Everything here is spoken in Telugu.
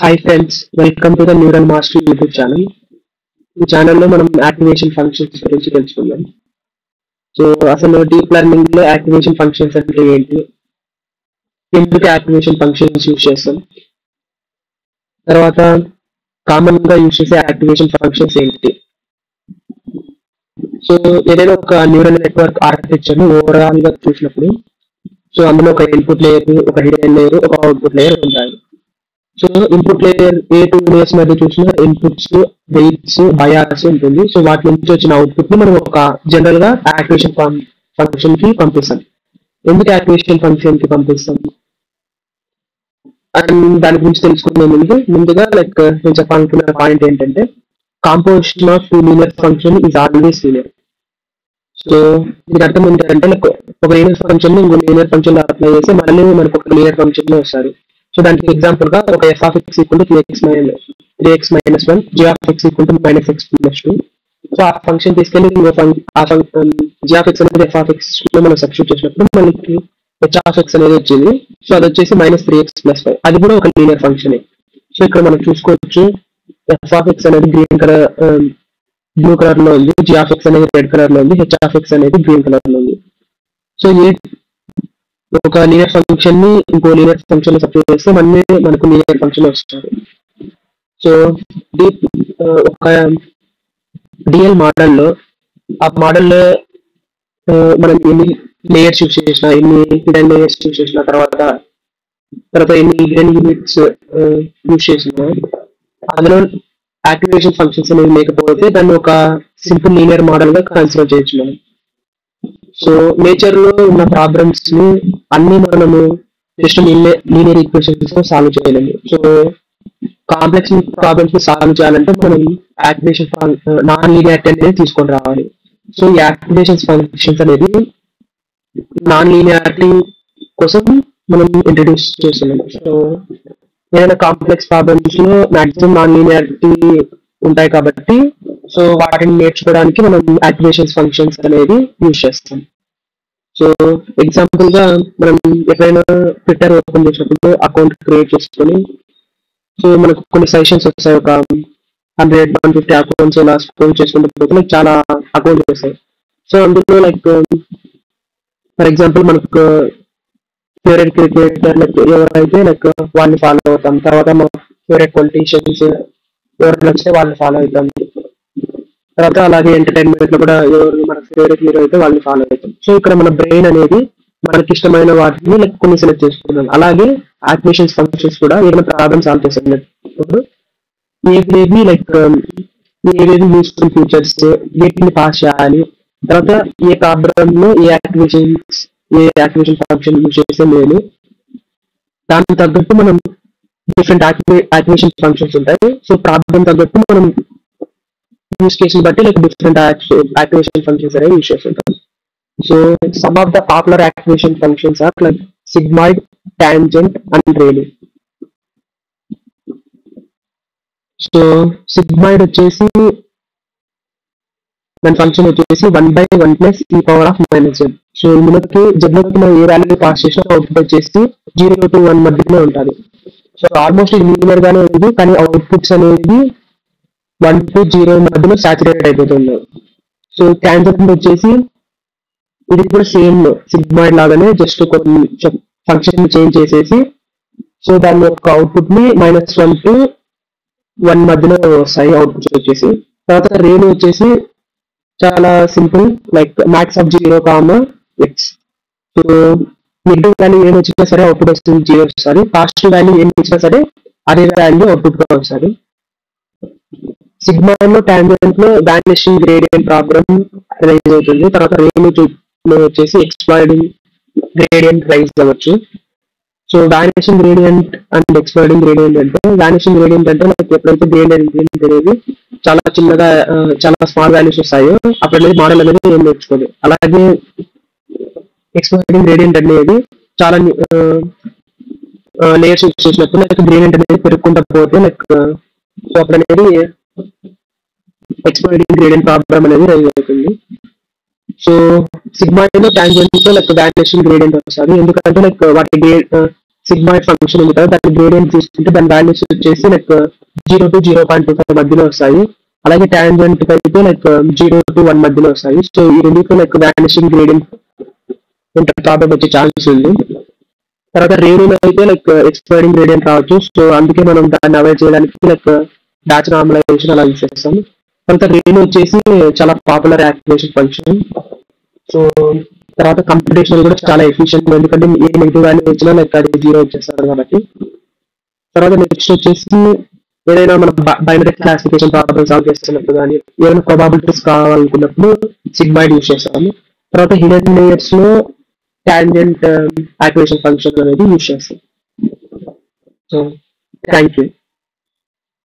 Hi friends, welcome to the Neural Mastery YouTube channel. ఈ ఛానల్లో మనం యాక్టివేషన్ ఫంక్షన్స్ గురించి తెలుసుకుందాం. సో అసలు డీప్ లెర్నింగ్ లో యాక్టివేషన్ ఫంక్షన్స్ అంటే ఏంటి, ఎందుకు యాక్టివేషన్ ఫంక్షన్స్ యూజ్ చేస్తాం, తర్వాత కామన్ గా యూజ్ చేసే యాక్టివేషన్ ఫంక్షన్స్ ఏంటి. సో ఏదైనా ఒక న్యూరల్ నెట్వర్క్ ఆర్కిటెక్చర్ ని ఓవరాల్ గా చూసినప్పుడు సో అందులో ఒక ఇన్పుట్ లేయర్, ఒక హిడెన్ లేయర్, ఒక అవుట్పుట్ లేయర్ ఉంటాయి. సో ఇన్పుట్ లేయర్ ఏ టూ లేయర్స్ మధ్య చూసిన ఇన్పుట్స్, వెయిట్స్, బయాస్ ఉంటుంది. సో వాటి నుంచి వచ్చిన అవుట్పుట్ ని మనం ఒక జనరల్ గా యాక్టివేషన్ ఫంక్షన్ కి పంపిస్తాం. ఎందుకు యాక్టివేషన్ ఫంక్షన్ కి పంపిస్తాం అండ్ దాని గురించి తెలుసుకునే ముందుగా నేను చెప్పాలనుకున్న పాయింట్ ఏంటంటే, composition of two linear function is always linear. So దీనికి అర్థం ఏంటంటే ఒక లీనియర్ ఫంక్షన్ ఇంకో లీనియర్ ఫంక్షన్ అప్లై చేస్తే మళ్ళీ మనకు ఒక లీనియర్ ఫంక్షన్ వస్తారు. సో దానికి ఎగ్జాంపుల్ గా ఒక f of x equal to 3x minus 1, g of x equal to minus x plus 2. So ఆ ఫంక్షన్ తీసుకెళ్ళి g of x అనేది f of x లో మనం సబ్స్టిట్యూట్ చేసినప్పుడు మనకి h of x అనేది వచ్చింది. సో అది వచ్చేసి minus 3x plus 5. అది కూడా ఒక లీనియర్ ఫంక్షన్. సో ఇక్కడ మనం చూసుకోవచ్చు f of x అనేది గ్రీన్ కలర్ బ్లూ కలర్ లో ఉంది, g of x అనేది రెడ్ కలర్ లో ఉంది, h of x అనేది గ్రీన్ కలర్ లో ఉంది. సో ఒక లీనియర్ ఫంక్షన్ ని ఇంకో లీనియర్ ఫంక్షన్ సబ్స్టిట్యూట్ చేస్తే మనకు లీనియర్ ఫంక్షన్ వస్తుంది. సో ఒక డిఎల్ మోడల్లో ఆ మోడల్లో మనం ఎన్ని లేయర్స్ యూజ్ చేసిన, ఎన్ని హిడెన్ లేయర్స్ యూజ్ చేసిన, తర్వాత ఎన్ని హిడెన్ యూనిట్స్ యూజ్ చేసిన, అందులో యాక్టివేషన్ ఫంక్షన్స్ అనేవి లేకపోతే దాన్ని ఒక సింపుల్ లీనియర్ మోడల్ గా కన్సిడర్ చేయొచ్చు మనం. సో నేచర్ లో ఉన్న ప్రాబ్లమ్స్ ని అన్ని మనము జస్ట్ లీనియర్ ఈక్వేషన్స్ తో సాల్వ్ చేయలేము. సో కాంప్లెక్స్ ప్రాబ్లమ్స్ ని సాల్వ్ చేయాలంటే మనం యాక్టివేషన్ నాన్ లీనియారిటీ అనేది తీసుకొని రావాలి. సో ఈ యాక్టివేషన్ ఫంక్షన్స్ అనేది నాన్ లీనియారిటీ కోసం మనం ఇంట్రడ్యూస్ చేస్తున్నాం. సో ఏదైనా కాంప్లెక్స్ ప్రాబ్లమ్స్ లో మాక్సిమం నాన్ లీనియారిటీ ఉంటాయి కాబట్టి సో వాటిని నేర్చుకోవడానికి మనం యాక్టివేషన్ ఫంక్షన్స్ అనేది యూజ్ చేస్తాం. సో ఎగ్జాంపుల్ గా మనం ఎప్పుడైనా ట్విట్టర్ ఓపెన్ చేసినప్పుడు అకౌంట్ క్రియేట్ చేసుకొని సో మనకు కొన్ని సజెషన్స్ వస్తాయి. ఒక 100-150 అకౌంట్స్ ఇలా స్క్రోల్ చేసుకుంటూ పోతే చాలా అకౌంట్స్ వస్తాయి. సో అందులో ఫర్ ఎగ్జాంపుల్ మనకు ఫేవరెట్ క్రికెటర్ ఎవరైతే వాళ్ళని ఫాలో అవుతాం, తర్వాత మా ఫేవరెట్ పొలిటీషియన్స్ ఎవరు నచ్చితే వాళ్ళని ఫాలో అవుతాం, తర్వాత అలాగే ఎంటర్టైన్మెంట్ లో కూడా ఎవరు మన ఫేవరెట్ హీరో అయితే వాళ్ళని ఫాలో అవుతాం. సో ఇక్కడ మన బ్రెయిన్ అనేది మనకి ఇష్టమైన వాటిని కొన్ని సెలెక్ట్ చేసుకుంటాం. అలాగే యాక్టివేషన్ ఫంక్షన్స్ కూడా ఏదైనా ప్రాబ్లమ్ సాల్వ్ చేస్తున్నప్పుడు ఏవేవి యూస్ఫుల్ ఫీచర్స్ వీటిని పాస్ చేయాలి, తర్వాత ఏ ప్రాబ్లమ్ లో ఏ యాక్టివేషన్ ఫంక్షన్ యూజ్ చేస్తే లేదు, దానికి తగ్గట్టు మనం డిఫరెంట్ యాక్టివేషన్ ఫంక్షన్స్ ఉంటాయి. సో ప్రాబ్లమ్ తగ్గట్టు మనం యూస్ కేసుని బట్టి డిఫరెంట్ యాక్టివేషన్ ఫంక్షన్స్ అనేవి యూజ్ చేస్తుంటాం. So some of the popular activation functions are sigmoid, tangent and ReLU. So sigmoid వచ్చేసి దాని ఫంక్షన్ వచ్చేసి 1/1 + e⁻⁻z. సో ఇందులోకి జడ్లోకి మనం ఏ వాల్యూ పాస్ చేసినా అవుట్పుట్ వచ్చేసి 0 to 1 మధ్యలో ఉంటుంది. సో ఆల్మోస్ట్ ఇది లీనియర్ గానే ఉంది, కానీ అవుట్పుట్స్ అనేది 1 to 0 మధ్యలో సాచురేట్ అయిపోతుంది. సో టాంజెంట్ వచ్చేసి ఇది కూడా సేమ్ సిగ్మాయిడ్ లాగానే జస్ట్ కొన్ని ఫంక్షన్ చేంజ్ చేసేసి సో దాని యొక్క అవుట్పుట్ ని -1 to 1 మధ్యలో వస్తాయి అవుట్పుట్స్ వచ్చేసి. తర్వాత రేలు వచ్చేసి చాలా simple, max of 0, x. So negative value ఏమి వచ్చినా సరే అవుట్పుట్ వస్తుంది 0 వస్తుంది, పాజిటివ్ వాల్యూ ఏమి ఇచ్చినా సరే అదే వాల్యూ అవుట్పుట్ గా వస్తుంది. సిగ్మాయిడ్ లో టాంజెంట్ లో వానిషింగ్ గ్రేడియంట్ ప్రాబ్లమ్ రైజ్ అవుతుంది. తర్వాత రేలు వచ్చేసి ఎక్స్ప్లాయిడింగ్ గ్రేడియంట్ రైజ్ అవ్వచ్చు. So vanishing gradient and exploding gradient అంటే, వానిషింగ్ గ్రేడియంట్ అంటే ఎప్పుడైతే గ్రేడియంట్ అనేది చాలా చిన్నగా చాలా స్మాల్ వాల్యూస్ వస్తాయో అప్పుడు అనేది మోడల్ అనేది ఏం నేర్చుకోదు. అలాగే ఎక్స్ప్లాయిడింగ్ గ్రేడియంట్ అనేది చాలా లేయర్స్ యూజ్ చేసినప్పుడు గ్రేడియంట్ అనేది పెరుగుకుంటూ పోతే సో అప్పుడు అనేది ఎక్స్ప్లాయిడింగ్ గ్రేడియంట్ ప్రాబ్లమ్ అనేది రైజ్ అవుతుంది. సో సిగ్మాయిడ్ లో టాంజెంట్ లో వానిషింగ్ గ్రేడియంట్ వస్తుంది, ఎందుకంటే వాటి సిగ్మాయిడ్ ఫంక్షన్ ఉంది కదా, దాని గ్రేడియంట్ తీసుకుంటే దాని వాల్యూస్ వచ్చేసి లైక్ 0 to 0.25 మధ్యలో వస్తాయి. అలాగే టాంజెంట్ అయితే లైక్ 0 to 1 మధ్యలో వస్తాయి. సో ఈ రెండింటిలో లైక్ వానిషింగ్ గ్రేడియంట్ ప్రాబ్లం వచ్చే ఛాన్స్ ఉంది. తర్వాత రేణులో అయితే లైక్ ఎక్స్పైరింగ్ గ్రేడియంట్ రావచ్చు. సో అందుకే మనం దాన్ని అవాయిడ్ చేయడానికి లైక్ బ్యాచ్ నార్మలైజేషన్ అలా యూస్ చేస్తాం. తర్వాత రేణు వచ్చేసి చాలా పాపులర్ యాక్టివేషన్ ఫంక్షన్. సో తర్వాత కంప్యూటేషన్ కూడా చాలా ఎఫిషియెంట్, ఎందుకంటే ఏ నెగిటివ్ వాల్యూ వచ్చినా లైక్ అది 0 వచ్చేస్తారు కాబట్టి. తర్వాత నెక్స్ట్ వచ్చేసి ఏదైనా మనం బైనరీ క్లాసిఫికేషన్ ప్రాబ్లమ్ సాల్వ్ చేస్తున్నప్పుడు కానీ ఏదైనా ప్రాబబిలిటీస్ కావాలనుకున్నప్పుడు సిగ్మాయిడ్ యూస్ చేస్తాము. తర్వాత హిడెన్ లేయర్స్ లో టాంజెంట్ యాక్టివేషన్ ఫంక్షన్ అనేది యూస్ చేస్తాం. So thank you.